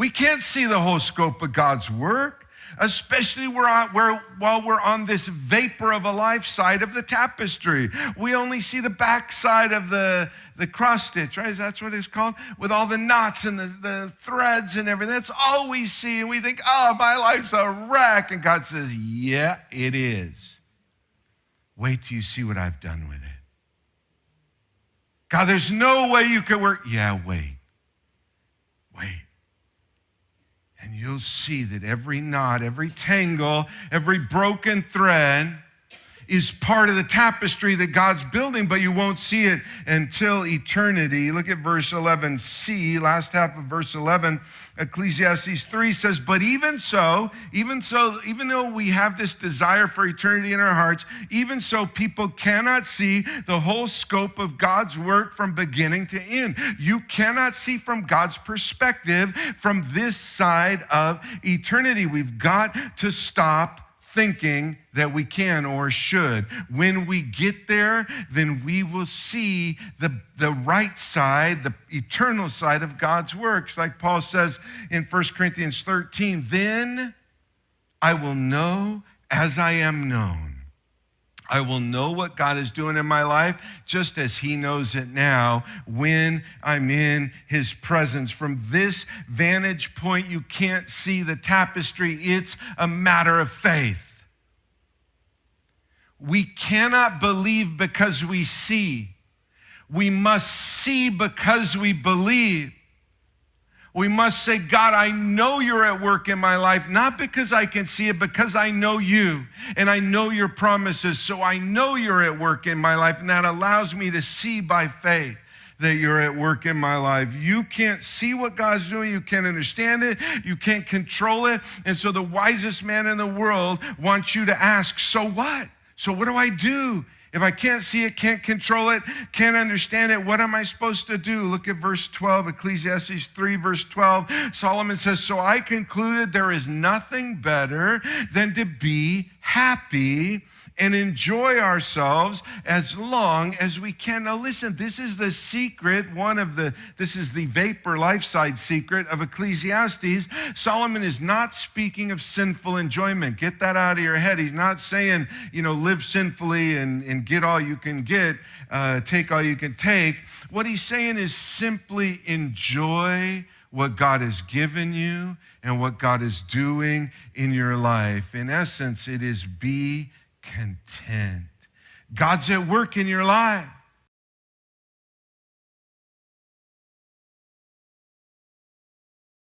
We can't see the whole scope of God's work, especially while we're on this vapor of a life side of the tapestry. We only see the back side of the cross stitch, right? That's what it's called? With all the knots and the threads and everything. That's all we see. And we think, oh, my life's a wreck. And God says, yeah, it is. Wait till you see what I've done with it. God, there's no way you could work. Yeah, wait. And you'll see that every knot, every tangle, every broken thread is part of the tapestry that God's building, but you won't see it until eternity. Look at verse 11c, last half of verse 11. Ecclesiastes 3 says, but even though we have this desire for eternity in our hearts, even so people cannot see the whole scope of God's work from beginning to end. You cannot see from God's perspective from this side of eternity. We've got to stop thinking that we can or should. When we get there, then we will see the right side, the eternal side of God's works. Like Paul says in 1 Corinthians 13, then I will know as I am known. I will know what God is doing in my life just as he knows it now when I'm in his presence. From this vantage point, you can't see the tapestry. It's a matter of faith. We cannot believe because we see. We must see because we believe. We must say, God, I know you're at work in my life, not because I can see it, because I know you and I know your promises. So I know you're at work in my life, and that allows me to see by faith that you're at work in my life. You can't see what God's doing. You can't understand it. You can't control it. And so the wisest man in the world wants you to ask, so what? So what do I do? If I can't see it, can't control it, can't understand it, what am I supposed to do? Look at verse 12, Ecclesiastes 3, verse 12. Solomon says, so I concluded there is nothing better than to be happy and enjoy ourselves as long as we can. Now listen, this is the secret, this is the vapor life side secret of Ecclesiastes. Solomon is not speaking of sinful enjoyment. Get that out of your head. He's not saying, live sinfully and get all you can get, take all you can take. What he's saying is simply enjoy what God has given you and what God is doing in your life. In essence, it is be content. God's at work in your life.